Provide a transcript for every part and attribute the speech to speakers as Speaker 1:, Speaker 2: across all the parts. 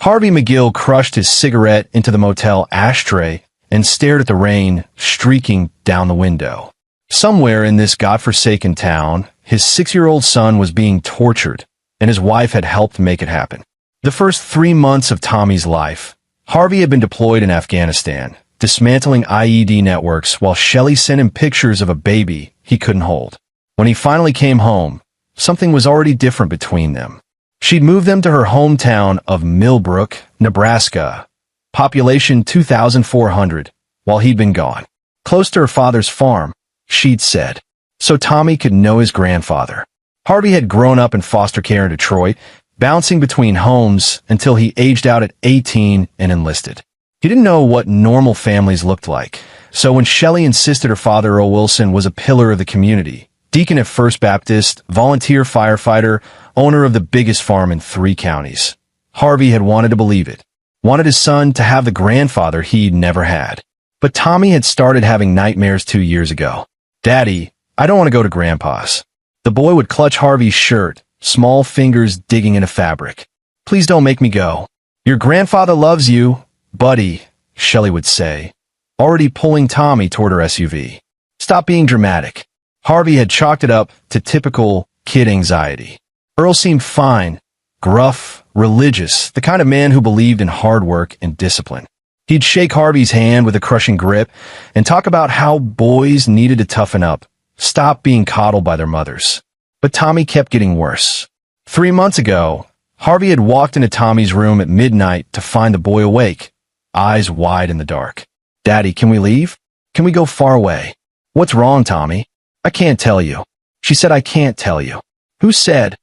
Speaker 1: Harvey McGill crushed his cigarette into the motel ashtray and stared at the rain streaking down the window. Somewhere in this godforsaken town, his 6-year-old son was being tortured, and his wife had helped make it happen. The first 3 months of Tommy's life, Harvey had been deployed in Afghanistan, dismantling IED networks while Shelley sent him pictures of a baby he couldn't hold. When he finally came home, something was already different between them. She'd moved them to her hometown of Millbrook, Nebraska, population 2,400, while he'd been gone. Close to her father's farm, she'd said, so Tommy could know his grandfather. Harvey had grown up in foster care in Detroit, bouncing between homes until he aged out at 18 and enlisted. He didn't know what normal families looked like, so when Shelley insisted her father, Earl Wilson, was a pillar of the community, deacon at First Baptist, volunteer firefighter, owner of the biggest farm in 3 counties, Harvey had wanted to believe it, wanted his son to have the grandfather he'd never had. But Tommy had started having nightmares 2 years ago. "Daddy, I don't want to go to Grandpa's." The boy would clutch Harvey's shirt, small fingers digging into fabric. "Please don't make me go. Your grandfather loves you, buddy," Shelley would say, already pulling Tommy toward her SUV. "Stop being dramatic." Harvey had chalked it up to typical kid anxiety. Earl seemed fine, gruff, religious, the kind of man who believed in hard work and discipline. He'd shake Harvey's hand with a crushing grip and talk about how boys needed to toughen up, stop being coddled by their mothers. But Tommy kept getting worse. 3 months ago, Harvey had walked into Tommy's room at midnight to find the boy awake, eyes wide in the dark. "Daddy, can we leave? Can we go far away?" "What's wrong, Tommy?" "I can't tell you." She said, "I can't tell you." "Who said?"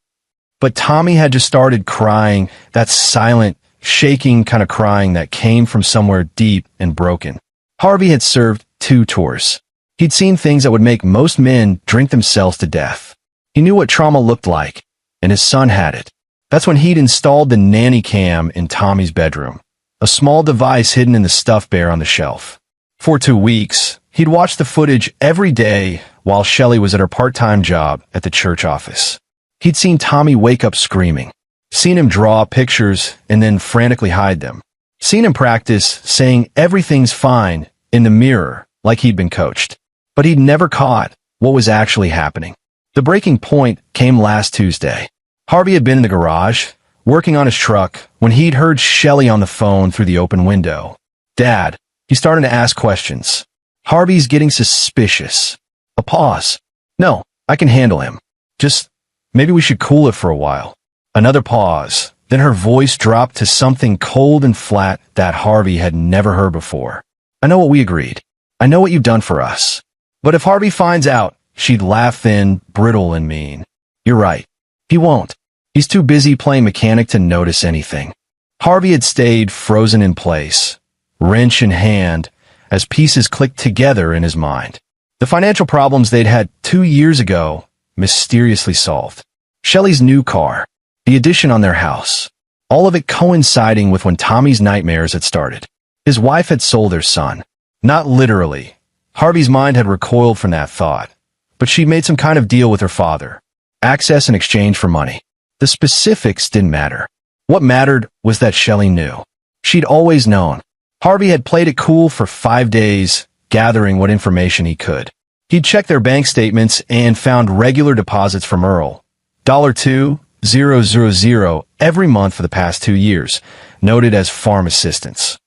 Speaker 1: But Tommy had just started crying, that silent, shaking kind of crying that came from somewhere deep and broken. Harvey had served 2 tours. He'd seen things that would make most men drink themselves to death. He knew what trauma looked like, and his son had it. That's when he'd installed the nanny cam in Tommy's bedroom, a small device hidden in the stuffed bear on the shelf. For 2 weeks, he'd watched the footage every day while Shelley was at her part-time job at the church office. He'd seen Tommy wake up screaming, seen him draw pictures and then frantically hide them, seen him practice saying everything's fine in the mirror like he'd been coached. But he'd never caught what was actually happening. The breaking point came last Tuesday. Harvey had been in the garage, working on his truck, when he'd heard Shelley on the phone through the open window. "Dad," he started to ask questions. "Harvey's getting suspicious." A pause. "No, I can handle him. Just, maybe we should cool it for a while." Another pause. Then her voice dropped to something cold and flat that Harvey had never heard before. "I know what we agreed. I know what you've done for us. But if Harvey finds out," she'd laugh thin, brittle and mean. "You're right. He won't. He's too busy playing mechanic to notice anything." Harvey had stayed frozen in place, wrench in hand, as pieces clicked together in his mind. The financial problems they'd had 2 years ago mysteriously solved. Shelley's new car, the addition on their house, all of it coinciding with when Tommy's nightmares had started. His wife had sold their son. Not literally. Harvey's mind had recoiled from that thought, but she'd made some kind of deal with her father. Access in exchange for money. The specifics didn't matter. What mattered was that Shelley knew. She'd always known. Harvey had played it cool for 5 days, gathering what information he could. He'd checked their bank statements and found regular deposits from Earl. $2,000 every month for the past 2 years, noted as farm assistance.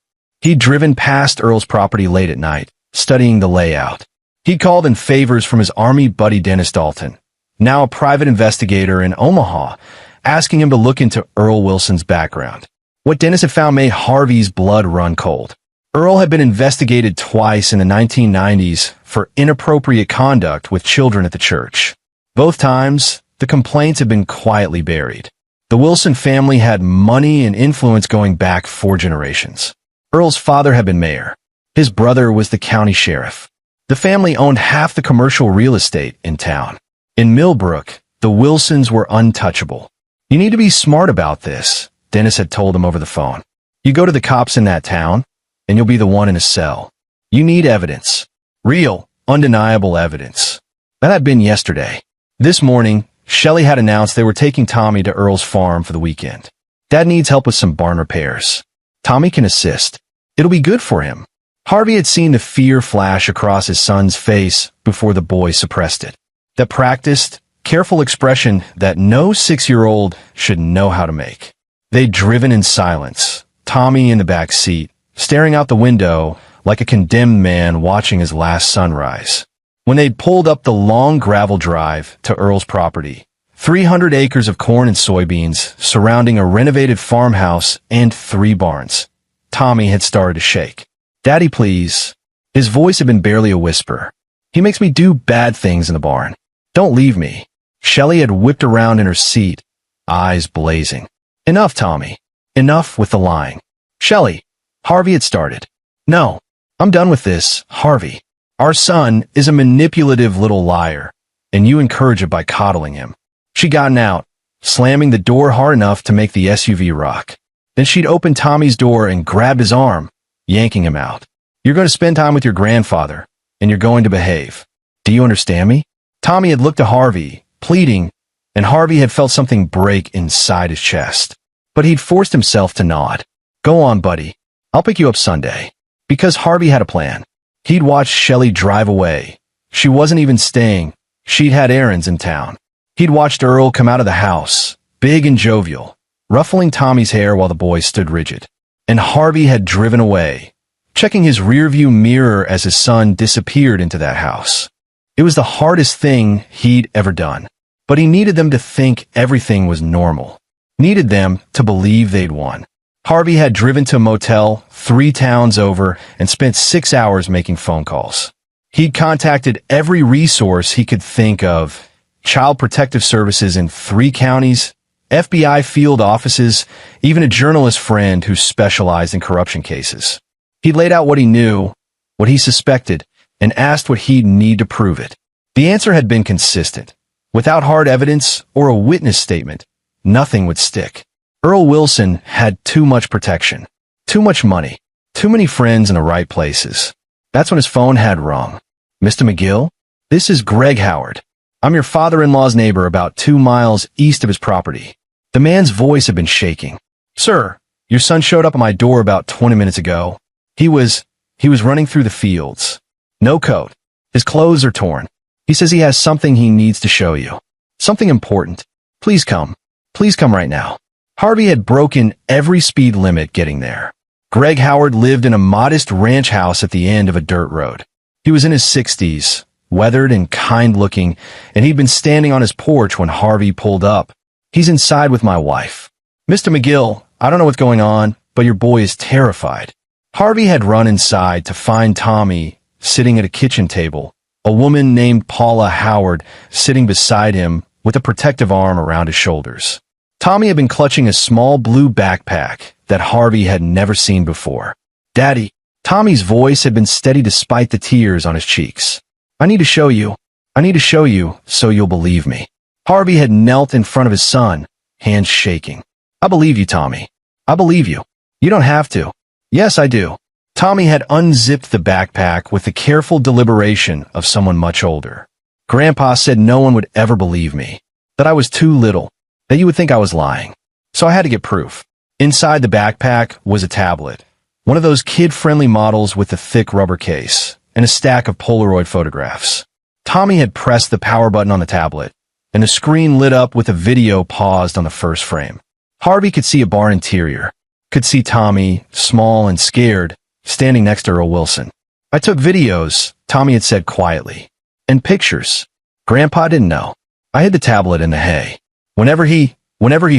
Speaker 1: He'd driven past Earl's property late at night, studying the layout. He'd called in favors from his Army buddy Dennis Dalton, now a private investigator in Omaha, asking him to look into Earl Wilson's background. What Dennis had found made Harvey's blood run cold. Earl had been investigated twice in the 1990s for inappropriate conduct with children at the church. Both times, the complaints had been quietly buried. The Wilson family had money and influence going back 4 generations. Earl's father had been mayor. His brother was the county sheriff. The family owned half the commercial real estate in town. In Millbrook, the Wilsons were untouchable. "You need to be smart about this," Dennis had told him over the phone. "You go to the cops in that town, and you'll be the one in a cell. You need evidence. Real, undeniable evidence." That had been yesterday. This morning, Shelley had announced they were taking Tommy to Earl's farm for the weekend. Dad needs help with some barn repairs. Tommy can assist. It'll be good for him. Harvey had seen the fear flash across his son's face before the boy suppressed it. That practiced, careful expression that no 6-year-old should know how to make. They'd driven in silence, Tommy in the back seat, staring out the window like a condemned man watching his last sunrise. When they'd pulled up the long gravel drive to Earl's property, 300 acres of corn and soybeans surrounding a renovated farmhouse and 3 barns, Tommy had started to shake. "Daddy, please." His voice had been barely a whisper. "He makes me do bad things in the barn. Don't leave me." Shelley had whipped around in her seat, eyes blazing. "Enough, Tommy. Enough with the lying." "Shelley," Harvey had started. "No, I'm done with this, Harvey. Our son is a manipulative little liar, and you encourage it by coddling him." She'd gotten out, slamming the door hard enough to make the SUV rock. Then she'd opened Tommy's door and grabbed his arm, yanking him out. "You're going to spend time with your grandfather, and you're going to behave. Do you understand me?" Tommy had looked to Harvey, pleading, and Harvey had felt something break inside his chest. But he'd forced himself to nod. "Go on, buddy. I'll pick you up Sunday." Because Harvey had a plan. He'd watched Shelley drive away. She wasn't even staying. She'd had errands in town. He'd watched Earl come out of the house, big and jovial, ruffling Tommy's hair while the boy stood rigid. And Harvey had driven away, checking his rearview mirror as his son disappeared into that house. It was the hardest thing he'd ever done. But he needed them to think everything was normal. Needed them to believe they'd won. Harvey had driven to a motel 3 towns over and spent 6 hours making phone calls. He'd contacted every resource he could think of. Child Protective Services in 3 counties, FBI field offices, even a journalist friend who specialized in corruption cases. He laid out what he knew, what he suspected, and asked what he'd need to prove it. The answer had been consistent. Without hard evidence or a witness statement, nothing would stick. Earl Wilson had too much protection, too much money, too many friends in the right places. That's when his phone had rung. "Mr. McGill? This is Greg Howard. I'm your father-in-law's neighbor about 2 miles east of his property." The man's voice had been shaking. "Sir, your son showed up at my door about 20 minutes ago. He was running through the fields. No coat. His clothes are torn. He says he has something he needs to show you. Something important. Please come. Please come right now." Harvey had broken every speed limit getting there. Greg Howard lived in a modest ranch house at the end of a dirt road. He was in his 60s, weathered and kind-looking, and he'd been standing on his porch when Harvey pulled up. "He's inside with my wife. Mr. McGill, I don't know what's going on, but your boy is terrified." Harvey had run inside to find Tommy sitting at a kitchen table, a woman named Paula Howard sitting beside him with a protective arm around his shoulders. Tommy had been clutching a small blue backpack that Harvey had never seen before. "Daddy." Tommy's voice had been steady despite the tears on his cheeks. "I need to show you. I need to show you so you'll believe me." Harvey had knelt in front of his son, hands shaking. "I believe you, Tommy. I believe you. You don't have to." "Yes, I do." Tommy had unzipped the backpack with the careful deliberation of someone much older. "Grandpa said no one would ever believe me, that I was too little, that you would think I was lying. So I had to get proof." Inside the backpack was a tablet, one of those kid-friendly models with a thick rubber case, and a stack of Polaroid photographs. Tommy had pressed the power button on the tablet, and the screen lit up with a video paused on the first frame. Harvey could see a barn interior, could see Tommy, small and scared, standing next to Earl Wilson. "I took videos," Tommy had said quietly, "and pictures. Grandpa didn't know. I hid the tablet in the hay. Whenever he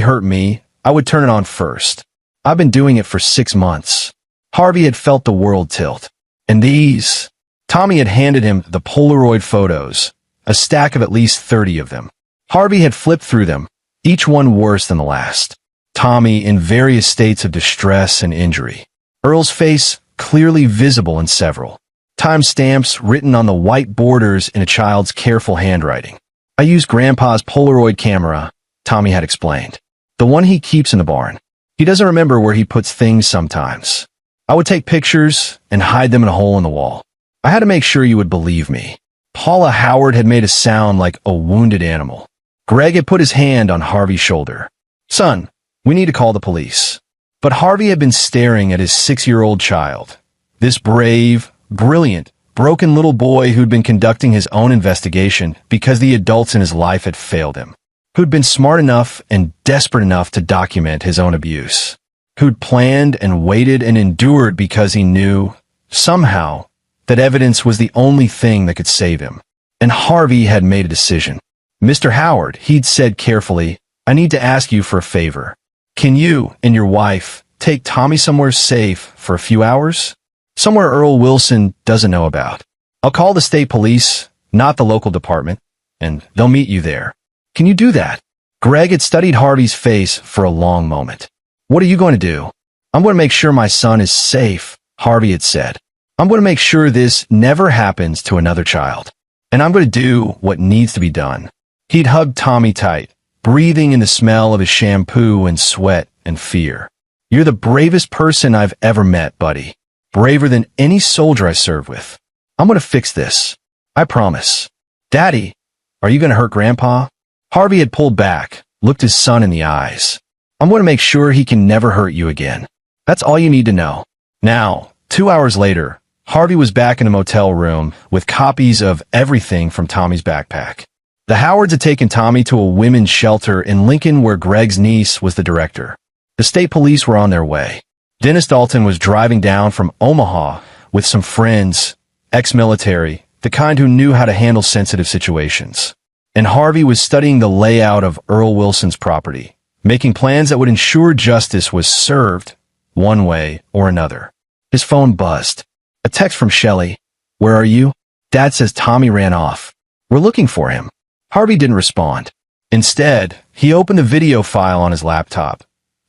Speaker 1: hurt me, I would turn it on first. I've been doing it for 6 months." Harvey had felt the world tilt. "And these?" Tommy had handed him the Polaroid photos, a stack of at least 30 of them. Harvey had flipped through them, each one worse than the last. Tommy in various states of distress and injury. Earl's face clearly visible in several. Timestamps written on the white borders in a child's careful handwriting. "I use Grandpa's Polaroid camera," Tommy had explained. "The one he keeps in the barn. He doesn't remember where he puts things sometimes. I would take pictures and hide them in a hole in the wall. I had to make sure you would believe me." Paula Howard had made a sound like a wounded animal. Greg had put his hand on Harvey's shoulder. "Son, We need to call the police." But Harvey had been staring at his 6-year-old child. This brave, brilliant, broken little boy who'd been conducting his own investigation because the adults in his life had failed him. Who'd been smart enough and desperate enough to document his own abuse. Who'd planned and waited and endured because he knew, somehow, that evidence was the only thing that could save him. And Harvey had made a decision. "Mr. Howard," he'd said carefully, "I need to ask you for a favor. Can you and your wife take Tommy somewhere safe for a few hours? Somewhere Earl Wilson doesn't know about. I'll call the state police, not the local department, and they'll meet you there. Can you do that?" Greg had studied Harvey's face for a long moment. "What are you going to do?" "I'm going to make sure my son is safe," Harvey had said. "I'm going to make sure this never happens to another child. And I'm going to do what needs to be done." He'd hugged Tommy tight, breathing in the smell of his shampoo and sweat and fear. "You're the bravest person I've ever met, buddy. Braver than any soldier I served with. I'm going to fix this. I promise." "Daddy, are you going to hurt Grandpa?" Harvey had pulled back, looked his son in the eyes. "I'm going to make sure he can never hurt you again. That's all you need to know." Now, 2 hours later, Harvey was back in a motel room with copies of everything from Tommy's backpack. The Howards had taken Tommy to a women's shelter in Lincoln where Greg's niece was the director. The state police were on their way. Dennis Dalton was driving down from Omaha with some friends, ex-military, the kind who knew how to handle sensitive situations. And Harvey was studying the layout of Earl Wilson's property, making plans that would ensure justice was served one way or another. His phone buzzed. A text from Shelley. "Where are you?" "Dad says Tommy ran off. We're looking for him." Harvey didn't respond. Instead, he opened the video file on his laptop,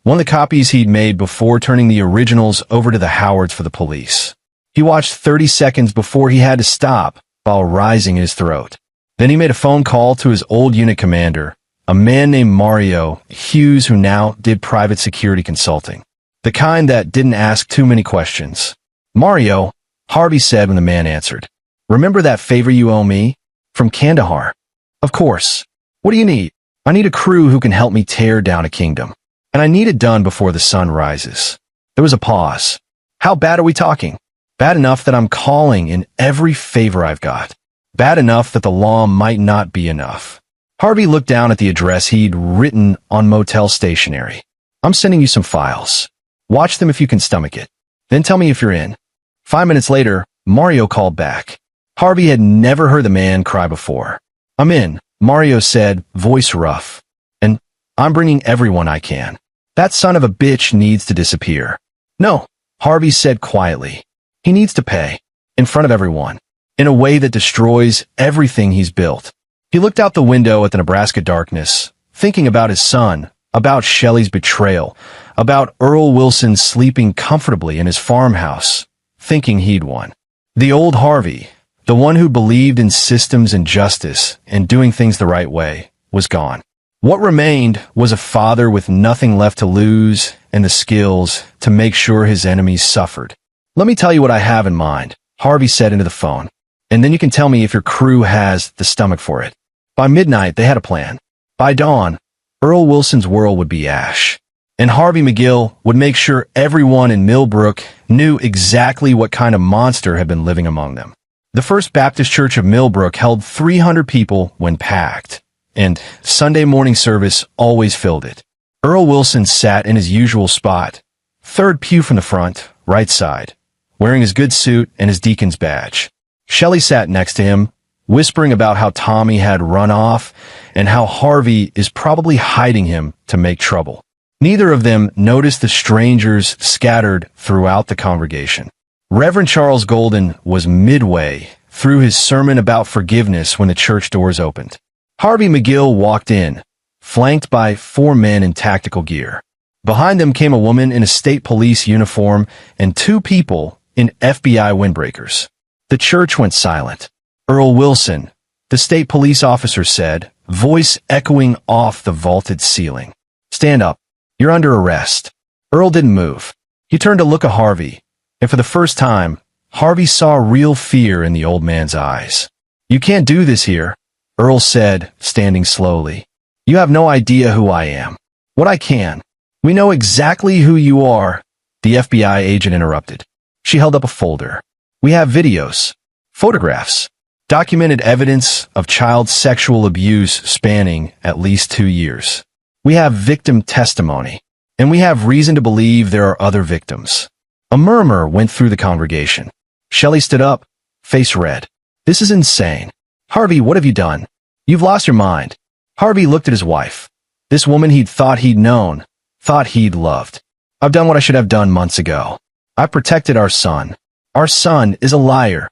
Speaker 1: one of the copies he'd made before turning the originals over to the Howards for the police. He watched 30 seconds before he had to stop, while rising in his throat. Then he made a phone call to his old unit commander, a man named Mario Hughes who now did private security consulting. The kind that didn't ask too many questions. "Mario," Harvey said when the man answered. "Remember that favor you owe me? From Kandahar." "Of course. What do you need?" "I need a crew who can help me tear down a kingdom. And I need it done before the sun rises." There was a pause. "How bad are we talking?" "Bad enough that I'm calling in every favor I've got. Bad enough that the law might not be enough." Harvey looked down at the address he'd written on motel stationery. "I'm sending you some files. Watch them if you can stomach it. Then tell me if you're in." 5 minutes later, Mario called back. Harvey had never heard the man cry before. "I'm in," Mario said, voice rough. "And I'm bringing everyone I can. That son of a bitch needs to disappear." "No," Harvey said quietly. "He needs to pay. In front of everyone. In a way that destroys everything he's built." He looked out the window at the Nebraska darkness, thinking about his son, about Shelley's betrayal, about Earl Wilson sleeping comfortably in his farmhouse, thinking he'd won. The old Harvey, the one who believed in systems and justice and doing things the right way, was gone. What remained was a father with nothing left to lose and the skills to make sure his enemies suffered. "Let me tell you what I have in mind," Harvey said into the phone, "and then you can tell me if your crew has the stomach for it." By midnight, they had a plan. By dawn, Earl Wilson's world would be ash, and Harvey McGill would make sure everyone in Millbrook knew exactly what kind of monster had been living among them. The First Baptist Church of Millbrook held 300 people when packed, and Sunday morning service always filled it. Earl Wilson sat in his usual spot, third pew from the front, right side, wearing his good suit and his deacon's badge. Shelley sat next to him, whispering about how Tommy had run off and how Harvey is probably hiding him to make trouble. Neither of them noticed the strangers scattered throughout the congregation. Reverend Charles Golden was midway through his sermon about forgiveness when the church doors opened. Harvey McGill walked in, flanked by 4 men in tactical gear. Behind them came a woman in a state police uniform and 2 people in FBI windbreakers. The church went silent. "Earl Wilson," the state police officer said, voice echoing off the vaulted ceiling. "Stand up. You're under arrest." Earl didn't move. He turned to look at Harvey, and for the first time, Harvey saw real fear in the old man's eyes. "You can't do this here," Earl said, standing slowly. "You have no idea who I am. What I can. We know exactly who you are, the FBI agent interrupted. She held up a folder. We have videos, photographs, documented evidence of child sexual abuse spanning at least 2 years. We have victim testimony, and we have reason to believe there are other victims. A murmur went through the congregation. Shelley stood up, face red. This is insane. Harvey, what have you done? You've lost your mind. Harvey looked at his wife. This woman he'd thought he'd known, thought he'd loved. I've done what I should have done months ago. I protected our son. Our son is a liar.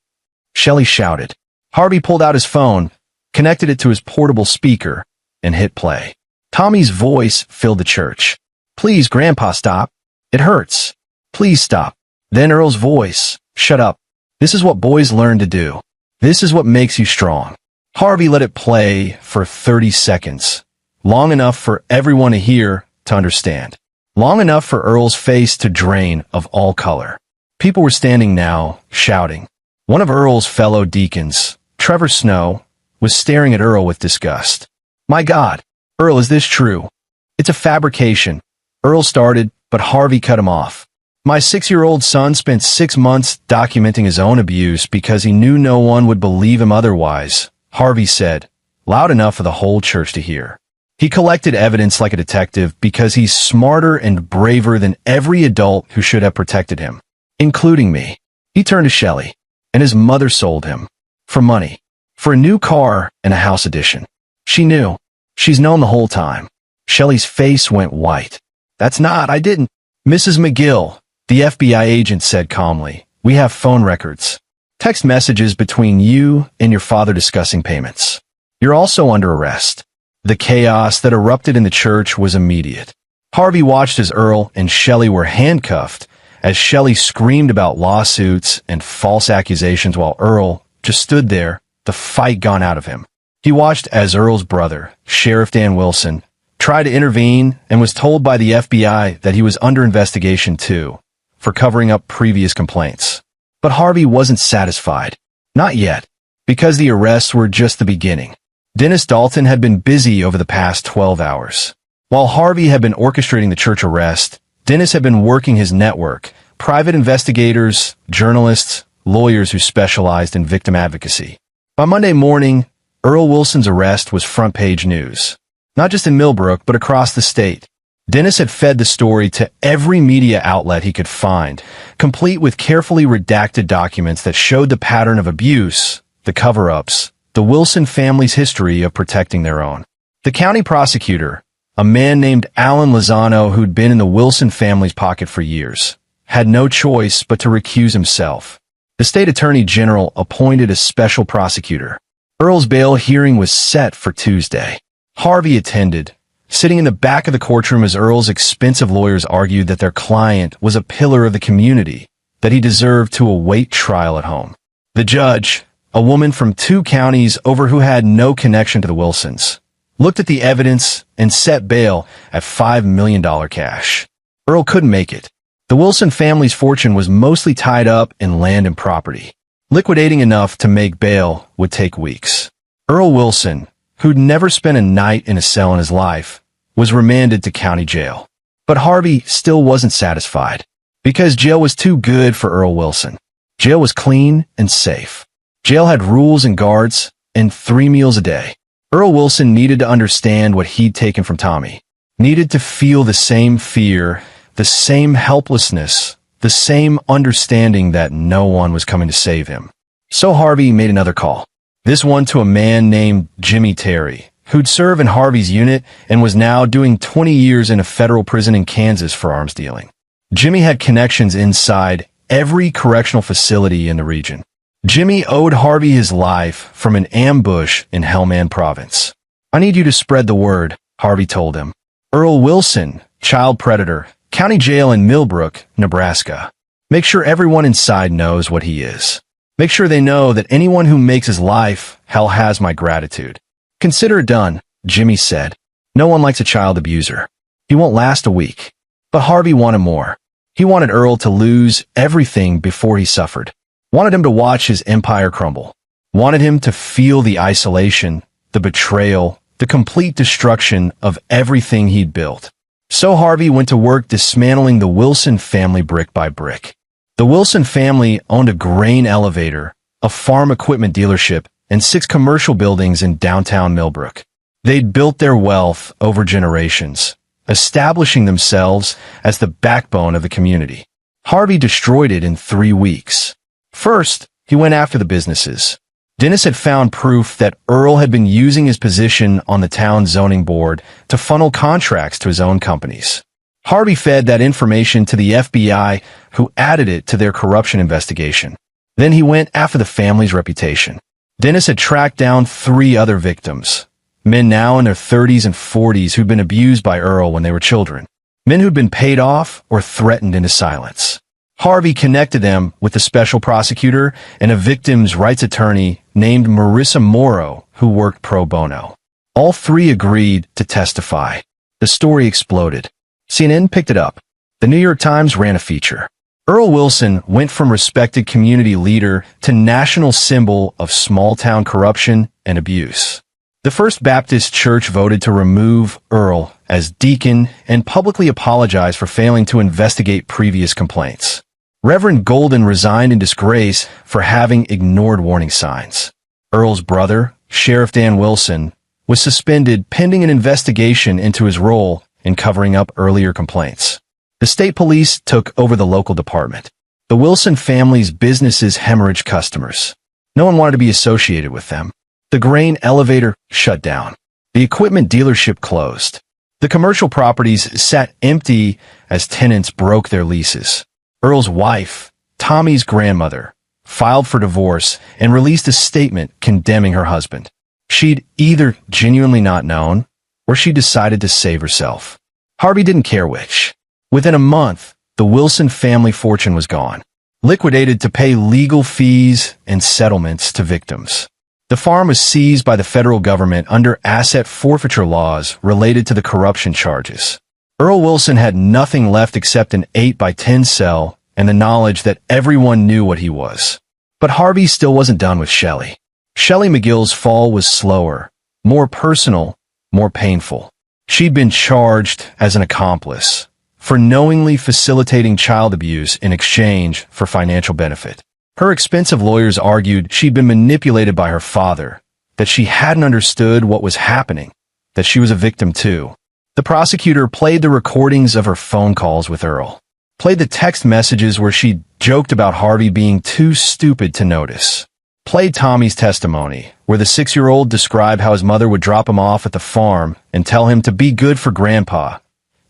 Speaker 1: Shelley shouted. Harvey pulled out his phone, connected it to his portable speaker, and hit play. Tommy's voice filled the church. Please, Grandpa, stop. It hurts. Please stop. Then Earl's voice. Shut up. This is what boys learn to do. This is what makes you strong. Harvey let it play for 30 seconds. Long enough for everyone to hear, to understand. Long enough for Earl's face to drain of all color. People were standing now, shouting. One of Earl's fellow deacons, Trevor Snow, was staring at Earl with disgust. My God, Earl, is this true? It's a fabrication. Earl started, but Harvey cut him off. My 6-year-old son spent 6 months documenting his own abuse because he knew no one would believe him otherwise, Harvey said, loud enough for the whole church to hear. He collected evidence like a detective because he's smarter and braver than every adult who should have protected him, including me. He turned to Shelley, and his mother sold him. For money. For a new car and a house edition. She knew. She's known the whole time. Shelley's face went white. I didn't. Mrs. McGill, the FBI agent said calmly, we have phone records. Text messages between you and your father discussing payments. You're also under arrest. The chaos that erupted in the church was immediate. Harvey watched as Earl and Shelley were handcuffed, as Shelley screamed about lawsuits and false accusations while Earl just stood there, the fight gone out of him. He watched as Earl's brother, Sheriff Dan Wilson, tried to intervene and was told by the FBI that he was under investigation too, for covering up previous complaints. But Harvey wasn't satisfied. Not yet, because the arrests were just the beginning. Dennis Dalton had been busy over the past 12 hours. While Harvey had been orchestrating the church arrest, Dennis had been working his network, private investigators, journalists, lawyers who specialized in victim advocacy. By Monday morning, Earl Wilson's arrest was front-page news. Not just in Millbrook, but across the state. Dennis had fed the story to every media outlet he could find, complete with carefully redacted documents that showed the pattern of abuse, the cover-ups, the Wilson family's history of protecting their own. The county prosecutor, a man named Alan Lozano who'd been in the Wilson family's pocket for years, had no choice but to recuse himself. The state attorney general appointed a special prosecutor. Earl's bail hearing was set for Tuesday. Harvey attended, sitting in the back of the courtroom as Earl's expensive lawyers argued that their client was a pillar of the community, that he deserved to await trial at home. The judge, a woman from 2 counties over who had no connection to the Wilsons, looked at the evidence and set bail at $5 million cash. Earl couldn't make it. The Wilson family's fortune was mostly tied up in land and property. Liquidating enough to make bail would take weeks. Earl Wilson, who'd never spent a night in a cell in his life, was remanded to county jail. But Harvey still wasn't satisfied, because jail was too good for Earl Wilson. Jail was clean and safe. Jail had rules and guards, and 3 meals a day. Earl Wilson needed to understand what he'd taken from Tommy. Needed to feel the same fear, the same helplessness, the same understanding that no one was coming to save him. So Harvey made another call. This one to a man named Jimmy Terry, who'd served in Harvey's unit and was now doing 20 years in a federal prison in Kansas for arms dealing. Jimmy had connections inside every correctional facility in the region. Jimmy owed Harvey his life from an ambush in Helmand Province. I need you to spread the word, Harvey told him. Earl Wilson, child predator, county jail in Millbrook, Nebraska. Make sure everyone inside knows what he is. Make sure they know that anyone who makes his life hell has my gratitude. Consider it done, Jimmy said. No one likes a child abuser. He won't last a week. But Harvey wanted more. He wanted Earl to lose everything before he suffered. Wanted him to watch his empire crumble. Wanted him to feel the isolation, the betrayal, the complete destruction of everything he'd built. So Harvey went to work dismantling the Wilson family brick by brick. The Wilson family owned a grain elevator, a farm equipment dealership, and 6 commercial buildings in downtown Millbrook. They'd built their wealth over generations, establishing themselves as the backbone of the community. Harvey destroyed it in 3 weeks. First, he went after the businesses. Dennis had found proof that Earl had been using his position on the town zoning board to funnel contracts to his own companies. Harvey fed that information to the FBI, who added it to their corruption investigation. Then he went after the family's reputation. Dennis had tracked down 3 other victims, men now in their 30s and 40s who'd been abused by Earl when they were children, men who'd been paid off or threatened into silence. Harvey connected them with the special prosecutor and a victim's rights attorney named Marissa Morrow, who worked pro bono. All 3 agreed to testify. The story exploded. CNN picked it up. The New York Times ran a feature. Earl Wilson went from respected community leader to national symbol of small-town corruption and abuse. The First Baptist Church voted to remove Earl as deacon and publicly apologize for failing to investigate previous complaints. Reverend Golden resigned in disgrace for having ignored warning signs. Earl's brother, Sheriff Dan Wilson, was suspended pending an investigation into his role in covering up earlier complaints. The state police took over the local department. The Wilson family's businesses hemorrhaged customers. No one wanted to be associated with them. The grain elevator shut down. The equipment dealership closed. The commercial properties sat empty as tenants broke their leases. Earl's wife, Tommy's grandmother, filed for divorce and released a statement condemning her husband. She'd either genuinely not known, or she decided to save herself. Harvey didn't care which. Within a month, the Wilson family fortune was gone, liquidated to pay legal fees and settlements to victims. The farm was seized by the federal government under asset forfeiture laws related to the corruption charges. Earl Wilson had nothing left except an 8x10 cell and the knowledge that everyone knew what he was. But Harvey still wasn't done with Shelley. Shelley McGill's fall was slower, more personal, more painful. She'd been charged as an accomplice for knowingly facilitating child abuse in exchange for financial benefit. Her expensive lawyers argued she'd been manipulated by her father, that she hadn't understood what was happening, that she was a victim too. The prosecutor played the recordings of her phone calls with Earl, played the text messages where she joked about Harvey being too stupid to notice, played Tommy's testimony, where the 6-year-old described how his mother would drop him off at the farm and tell him to be good for Grandpa,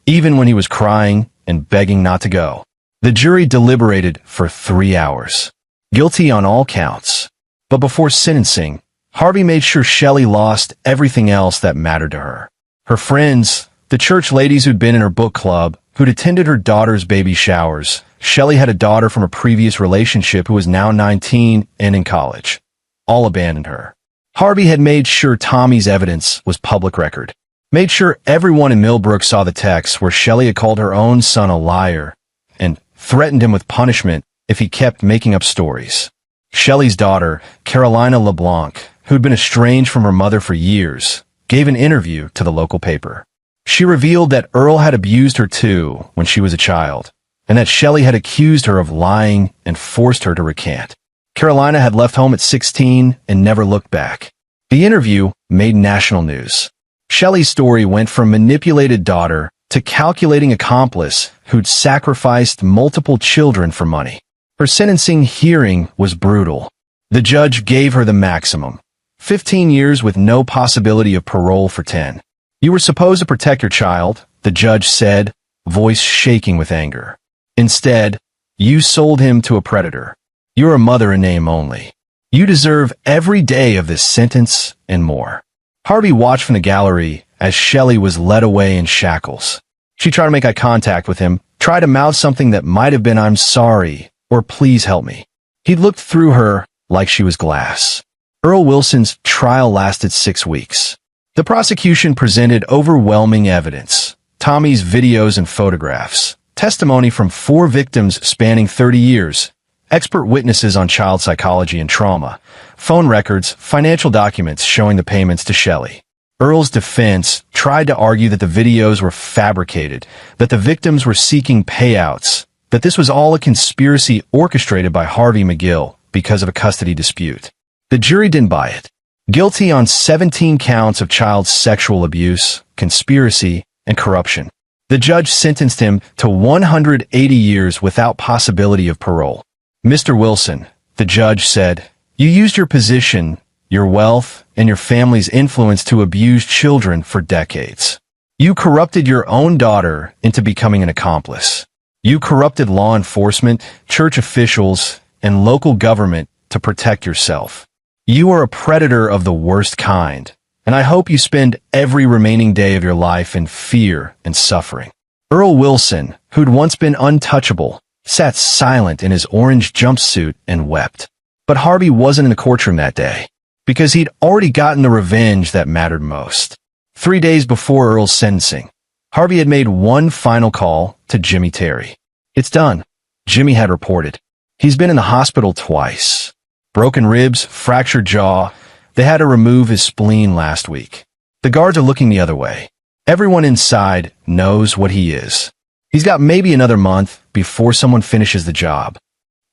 Speaker 1: even when he was crying and begging not to go. The jury deliberated for 3 hours. Guilty on all counts. But before sentencing, Harvey made sure Shelley lost everything else that mattered to her. Her friends, the church ladies who'd been in her book club, who'd attended her daughter's baby showers. Shelley had a daughter from a previous relationship who was now 19 and in college. All abandoned her. Harvey had made sure Tommy's evidence was public record. Made sure everyone in Millbrook saw the text where Shelley had called her own son a liar and threatened him with punishment if he kept making up stories. Shelley's daughter, Carolina LeBlanc, who'd been estranged from her mother for years, gave an interview to the local paper. She revealed that Earl had abused her too when she was a child, and that Shelley had accused her of lying and forced her to recant. Carolina had left home at 16 and never looked back. The interview made national news. Shelley's story went from manipulated daughter to calculating accomplice who'd sacrificed multiple children for money. Her sentencing hearing was brutal. The judge gave her the maximum, 15 years with no possibility of parole for 10. You were supposed to protect your child, the judge said, voice shaking with anger. Instead, you sold him to a predator. You're a mother in name only. You deserve every day of this sentence and more. Harvey watched from the gallery as Shelley was led away in shackles. She tried to make eye contact with him, tried to mouth something that might have been "I'm sorry" or "please help me." He looked through her like she was glass. Earl Wilson's trial lasted 6 weeks. The prosecution presented overwhelming evidence. Tommy's videos and photographs, testimony from 4 victims spanning 30 years, expert witnesses on child psychology and trauma, phone records, financial documents showing the payments to Shelley. Earl's defense tried to argue that the videos were fabricated, that the victims were seeking payouts, that this was all a conspiracy orchestrated by Harvey McGill because of a custody dispute. The jury didn't buy it. Guilty on 17 counts of child sexual abuse, conspiracy, and corruption. The judge sentenced him to 180 years without possibility of parole. Mr. Wilson, the judge said, you used your position, your wealth, and your family's influence to abuse children for decades. You corrupted your own daughter into becoming an accomplice. You corrupted law enforcement, church officials, and local government to protect yourself. You are a predator of the worst kind, and I hope you spend every remaining day of your life in fear and suffering. Earl Wilson, who'd once been untouchable, sat silent in his orange jumpsuit and wept. But Harvey wasn't in the courtroom that day, because he'd already gotten the revenge that mattered most. 3 days before Earl's sentencing, Harvey had made one final call to Jimmy Terry. It's done, Jimmy had reported. He's been in the hospital twice. Broken ribs, fractured jaw. They had to remove his spleen last week. The guards are looking the other way. Everyone inside knows what he is. He's got maybe another month before someone finishes the job.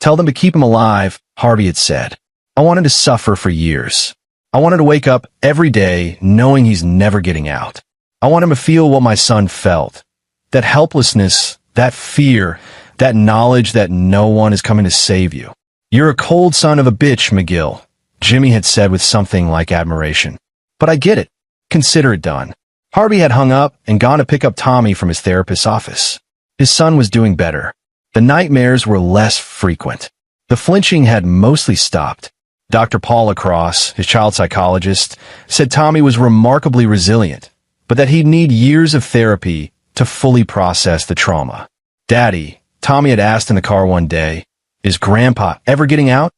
Speaker 1: Tell them to keep him alive, Harvey had said. I wanted to suffer for years. I wanted to wake up every day knowing he's never getting out. I want him to feel what my son felt. That helplessness, that fear, that knowledge that no one is coming to save you. You're a cold son of a bitch, McGill, Jimmy had said with something like admiration. But I get it. Consider it done. Harvey had hung up and gone to pick up Tommy from his therapist's office. His son was doing better. The nightmares were less frequent. The flinching had mostly stopped. Dr. Paula Cross, his child psychologist, said Tommy was remarkably resilient, but that he'd need years of therapy to fully process the trauma. Daddy, Tommy had asked in the car one day, is Grandpa ever getting out?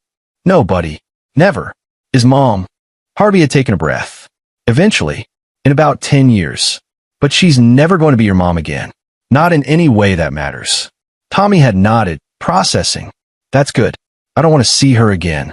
Speaker 1: No, buddy. Never. Is Mom? Harvey had taken a breath. Eventually, in about 10 years. But she's never going to be your mom again. Not in any way that matters. Tommy had nodded, processing. That's good. I don't want to see her again.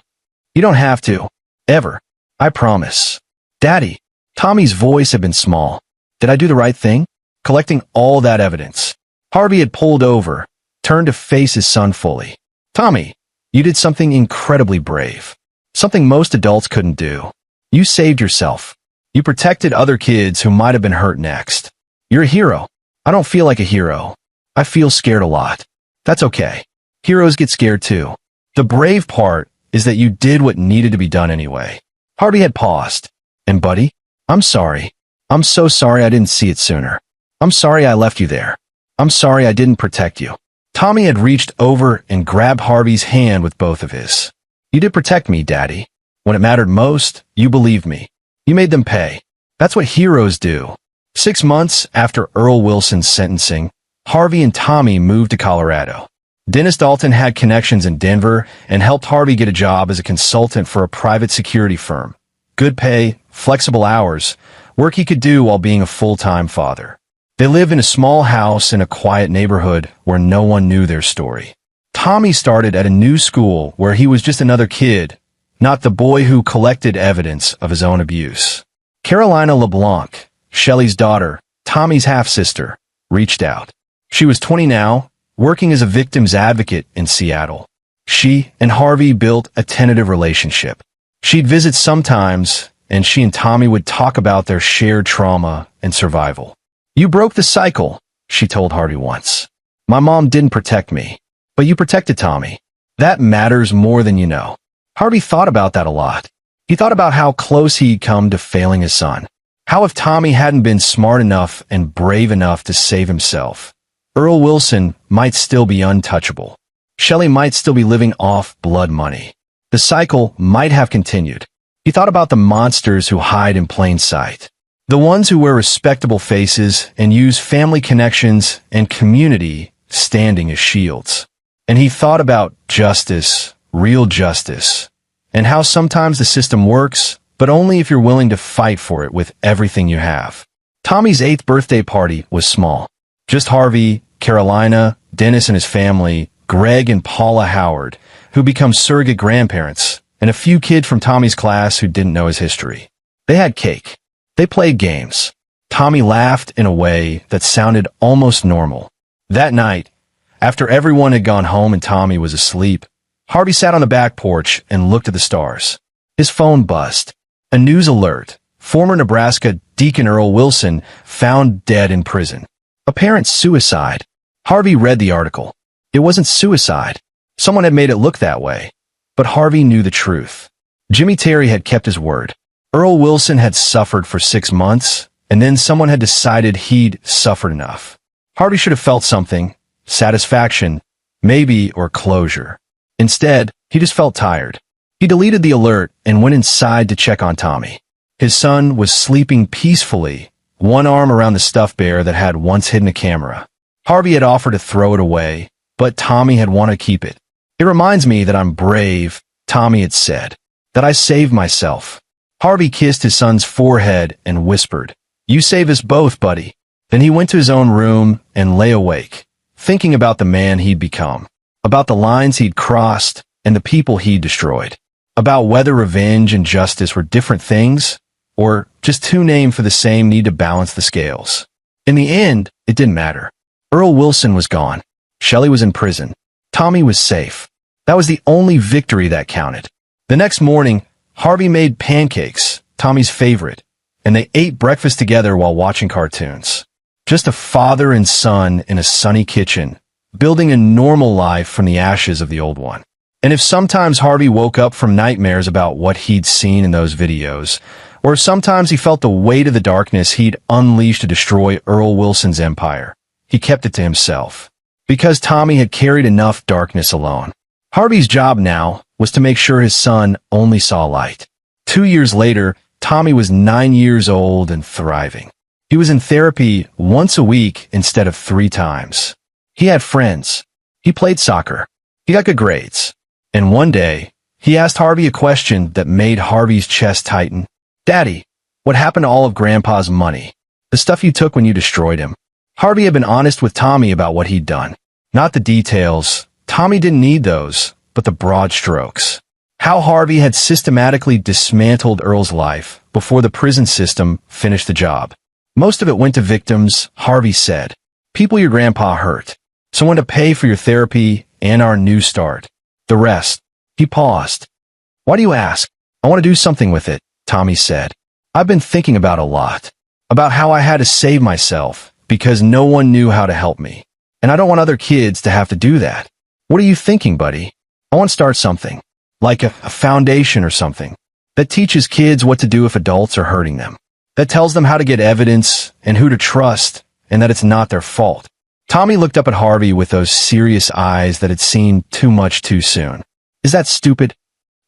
Speaker 1: You don't have to. Ever. I promise. Daddy. Tommy's voice had been small. Did I do the right thing? Collecting all that evidence. Harvey had pulled over, turned to face his son fully. Tommy, you did something incredibly brave. Something most adults couldn't do. You saved yourself. You protected other kids who might have been hurt next. You're a hero. I don't feel like a hero. I feel scared a lot. That's okay. Heroes get scared too. The brave part is that you did what needed to be done anyway. Harvey had paused. And buddy, I'm sorry. I'm so sorry I didn't see it sooner. I'm sorry I left you there. I'm sorry I didn't protect you. Tommy had reached over and grabbed Harvey's hand with both of his. You did protect me, Daddy. When it mattered most, you believed me. You made them pay. That's what heroes do. 6 months after Earl Wilson's sentencing, Harvey and Tommy moved to Colorado. Dennis Dalton had connections in Denver and helped Harvey get a job as a consultant for a private security firm. Good pay, flexible hours, work he could do while being a full-time father. They lived in a small house in a quiet neighborhood where no one knew their story. Tommy started at a new school where he was just another kid, not the boy who collected evidence of his own abuse. Carolina LeBlanc, Shelley's daughter, Tommy's half-sister, reached out. She was 20 now, working as a victim's advocate in Seattle. She and Harvey built a tentative relationship. She'd visit sometimes, and she and Tommy would talk about their shared trauma and survival. You broke the cycle, she told Harvey once. My mom didn't protect me, but you protected Tommy. That matters more than you know. Harvey thought about that a lot. He thought about how close he'd come to failing his son. How if Tommy hadn't been smart enough and brave enough to save himself, Earl Wilson might still be untouchable. Shelley might still be living off blood money. The cycle might have continued. He thought about the monsters who hide in plain sight. The ones who wear respectable faces and use family connections and community standing as shields. And he thought about justice, real justice, and how sometimes the system works, but only if you're willing to fight for it with everything you have. Tommy's 8th birthday party was small. Just Harvey, Carolina, Dennis and his family, Greg and Paula Howard, who become surrogate grandparents, and a few kids from Tommy's class who didn't know his history. They had cake. They played games. Tommy laughed in a way that sounded almost normal. That night, after everyone had gone home and Tommy was asleep, Harvey sat on the back porch and looked at the stars. His phone buzzed. A news alert. Former Nebraska Deacon Earl Wilson found dead in prison. Apparent suicide. Harvey read the article. It wasn't suicide. Someone had made it look that way. But Harvey knew the truth. Jimmy Terry had kept his word. Earl Wilson had suffered for 6 months, and then someone had decided he'd suffered enough. Harvey should have felt something, satisfaction, maybe, or closure. Instead, he just felt tired. He deleted the alert and went inside to check on Tommy. His son was sleeping peacefully, one arm around the stuffed bear that had once hidden a camera. Harvey had offered to throw it away, but Tommy had wanted to keep it. "It reminds me that I'm brave," Tommy had said, "that I saved myself." Harvey kissed his son's forehead and whispered, "You save us both, buddy." Then he went to his own room and lay awake, thinking about the man he'd become, about the lines he'd crossed and the people he'd destroyed, about whether revenge and justice were different things, or just two names for the same need to balance the scales. In the end, it didn't matter. Earl Wilson was gone. Shelley was in prison. Tommy was safe. That was the only victory that counted. The next morning, Harvey made pancakes, Tommy's favorite, and they ate breakfast together while watching cartoons. Just a father and son in a sunny kitchen, building a normal life from the ashes of the old one. And if sometimes Harvey woke up from nightmares about what he'd seen in those videos, or sometimes he felt the weight of the darkness he'd unleashed to destroy Earl Wilson's empire, he kept it to himself. Because Tommy had carried enough darkness alone. Harvey's job now was to make sure his son only saw light. 2 years later, Tommy was 9 years old and thriving. He was in therapy once a week instead of 3 times. He had friends. He played soccer. He got good grades. And one day, he asked Harvey a question that made Harvey's chest tighten. "Daddy, what happened to all of Grandpa's money? The stuff you took when you destroyed him?" Harvey had been honest with Tommy about what he'd done. Not the details. Tommy didn't need those, but the broad strokes. How Harvey had systematically dismantled Earl's life before the prison system finished the job. Most of it went to victims, Harvey said. People your grandpa hurt. Someone to pay for your therapy and our new start. The rest. He paused. "Why do you ask?" "I want to do something with it," Tommy said. "I've been thinking about a lot. About how I had to save myself because no one knew how to help me. And I don't want other kids to have to do that." "What are you thinking, buddy?" "I want to start something. Like a foundation or something. That teaches kids what to do if adults are hurting them. That tells them how to get evidence and who to trust and that it's not their fault." Tommy looked up at Harvey with those serious eyes that had seen too much too soon. "Is that stupid?"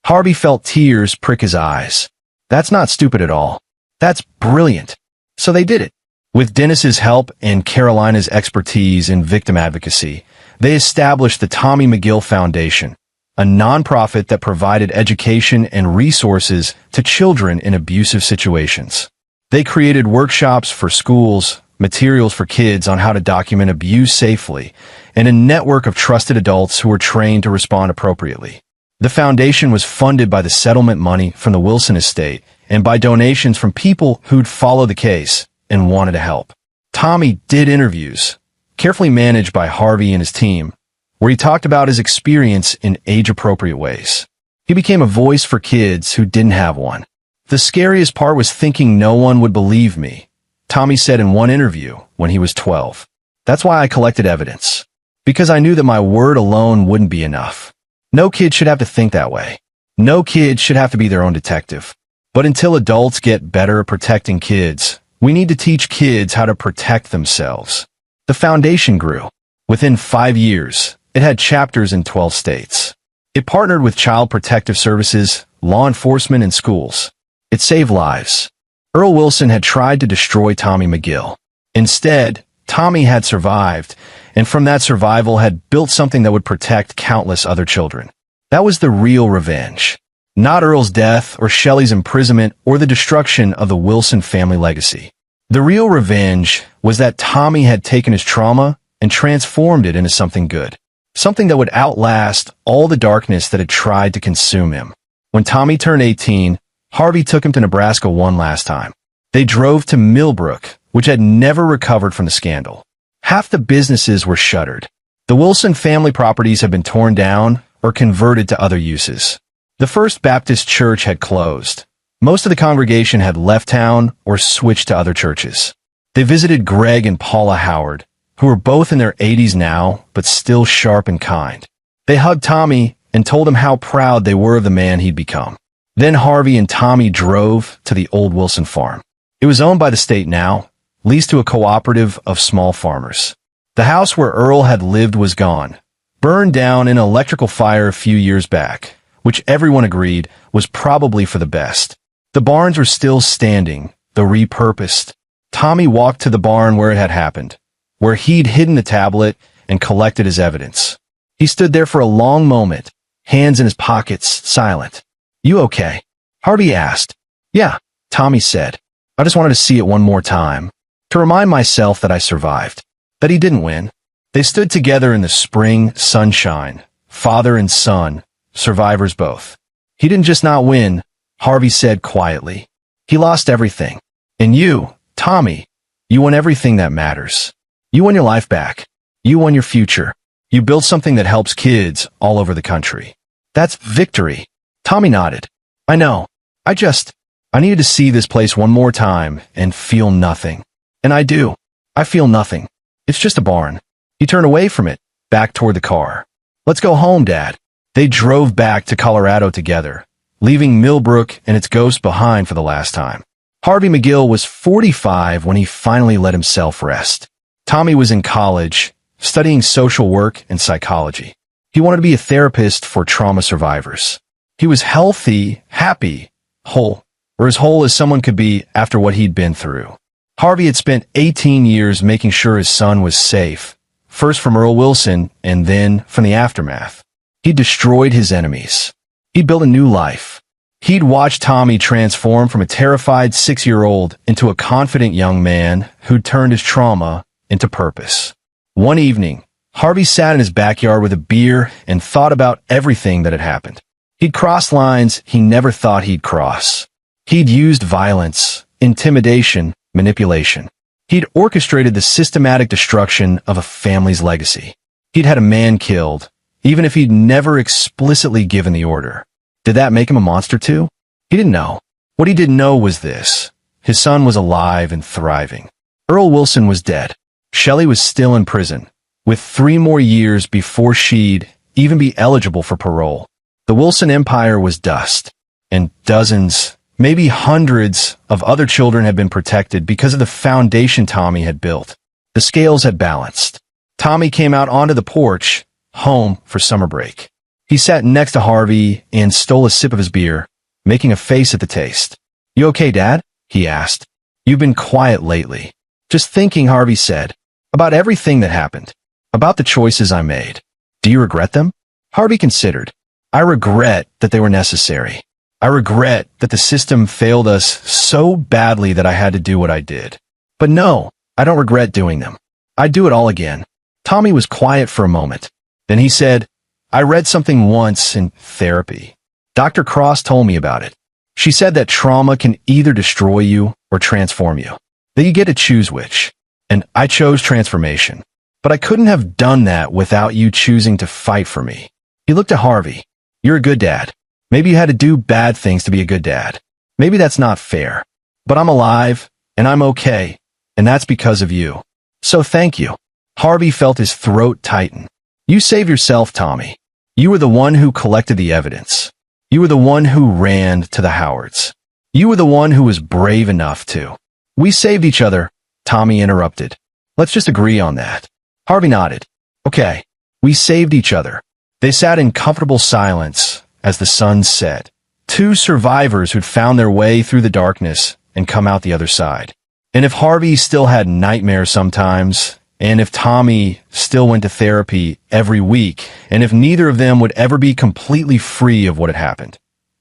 Speaker 1: Harvey felt tears prick his eyes. "That's not stupid at all. That's brilliant." So they did it. With Dennis's help and Carolina's expertise in victim advocacy, they established the Tommy McGill Foundation, a nonprofit that provided education and resources to children in abusive situations. They created workshops for schools, materials for kids on how to document abuse safely, and a network of trusted adults who were trained to respond appropriately. The foundation was funded by the settlement money from the Wilson estate and by donations from people who'd followed the case and wanted to help. Tommy did interviews, carefully managed by Harvey and his team, where he talked about his experience in age-appropriate ways. He became a voice for kids who didn't have one. "The scariest part was thinking no one would believe me," Tommy said in one interview when he was 12. "That's why I collected evidence. Because I knew that my word alone wouldn't be enough. No kid should have to think that way. No kid should have to be their own detective. But until adults get better at protecting kids, we need to teach kids how to protect themselves." The foundation grew. Within 5 years, it had chapters in 12 states. It partnered with child protective services, law enforcement, and schools. It saved lives. Earl Wilson had tried to destroy Tommy McGill. Instead, Tommy had survived, and from that survival had built something that would protect countless other children. That was the real revenge. Not Earl's death or Shelley's imprisonment or the destruction of the Wilson family legacy. The real revenge was that Tommy had taken his trauma and transformed it into something good. Something that would outlast all the darkness that had tried to consume him. When Tommy turned 18, Harvey took him to Nebraska one last time. They drove to Millbrook, which had never recovered from the scandal. Half the businesses were shuttered. The Wilson family properties had been torn down or converted to other uses. The First Baptist Church had closed. Most of the congregation had left town or switched to other churches. They visited Greg and Paula Howard, who were both in their 80s now, but still sharp and kind. They hugged Tommy and told him how proud they were of the man he'd become. Then Harvey and Tommy drove to the old Wilson farm. It was owned by the state now, leased to a cooperative of small farmers. The house where Earl had lived was gone, burned down in an electrical fire a few years back, which everyone agreed was probably for the best. The barns were still standing, though repurposed. Tommy walked to the barn where it had happened, where he'd hidden the tablet and collected his evidence. He stood there for a long moment, hands in his pockets, silent. "You okay?" Harvey asked. "Yeah," Tommy said. "I just wanted to see it one more time, to remind myself that I survived, that he didn't win." They stood together in the spring sunshine, father and son, survivors both. "He didn't just not win," Harvey said quietly. "He lost everything. And you, Tommy, you won everything that matters. You won your life back. You won your future. You built something that helps kids all over the country. That's victory." Tommy nodded. "I know. I needed to see this place one more time and feel nothing. And I do. I feel nothing. It's just a barn." He turned away from it, back toward the car. "Let's go home, Dad." They drove back to Colorado together, leaving Millbrook and its ghost behind for the last time. Harvey McGill was 45 when he finally let himself rest. Tommy was in college, studying social work and psychology. He wanted to be a therapist for trauma survivors. He was healthy, happy, whole, or as whole as someone could be after what he'd been through. Harvey had spent 18 years making sure his son was safe, first from Earl Wilson and then from the aftermath. He destroyed his enemies. He built a new life. He'd watched Tommy transform from a terrified 6-year-old into a confident young man who'd turned his trauma into purpose. One evening, Harvey sat in his backyard with a beer and thought about everything that had happened. He'd crossed lines he never thought he'd cross. He'd used violence, intimidation, manipulation. He'd orchestrated the systematic destruction of a family's legacy. He'd had a man killed, even if he'd never explicitly given the order. Did that make him a monster too? He didn't know. What he didn't know was this. His son was alive and thriving. Earl Wilson was dead. Shelley was still in prison, with 3 more years before she'd even be eligible for parole. The Wilson empire was dust, and dozens, maybe hundreds of other children had been protected because of the foundation Tommy had built. The scales had balanced. Tommy came out onto the porch, home for summer break. He sat next to Harvey and stole a sip of his beer, making a face at the taste. "You okay, Dad?" he asked. "You've been quiet lately." "Just thinking," Harvey said, "about everything that happened, about the choices I made. Do you regret them?" Harvey considered. "I regret that they were necessary. I regret that the system failed us so badly that I had to do what I did. But no, I don't regret doing them. I'd do it all again." Tommy was quiet for a moment. Then he said, "I read something once in therapy. Dr. Cross told me about it. She said that trauma can either destroy you or transform you, that you get to choose which. And I chose transformation. But I couldn't have done that without you choosing to fight for me." He looked at Harvey. "You're a good dad. Maybe you had to do bad things to be a good dad. Maybe that's not fair. But I'm alive, and I'm okay, and that's because of you. So thank you." Harvey felt his throat tighten. "You saved yourself, Tommy. You were the one who collected the evidence. You were the one who ran to the Howards. You were the one who was brave enough to." "We saved each other," Tommy interrupted. "Let's just agree on that." Harvey nodded. "Okay, we saved each other." They sat in comfortable silence as the sun set. 2 survivors who'd found their way through the darkness and come out the other side. And if Harvey still had nightmares sometimes, and if Tommy still went to therapy every week, and if neither of them would ever be completely free of what had happened,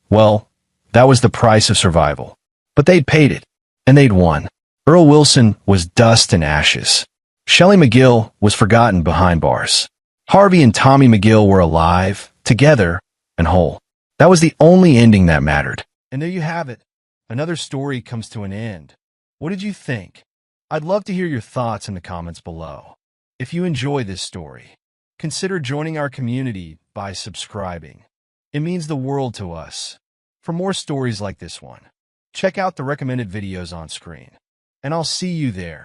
Speaker 1: well, that was the price of survival. But they'd paid it, and they'd won. Earl Wilson was dust and ashes. Shelley McGill was forgotten behind bars. Harvey and Tommy McGill were alive, together, and whole. That was the only ending that mattered. And there you have it. Another story comes to an end. What did you think? I'd love to hear your thoughts in the comments below. If you enjoy this story, consider joining our community by subscribing. It means the world to us. For more stories like this one, check out the recommended videos on screen. And I'll see you there.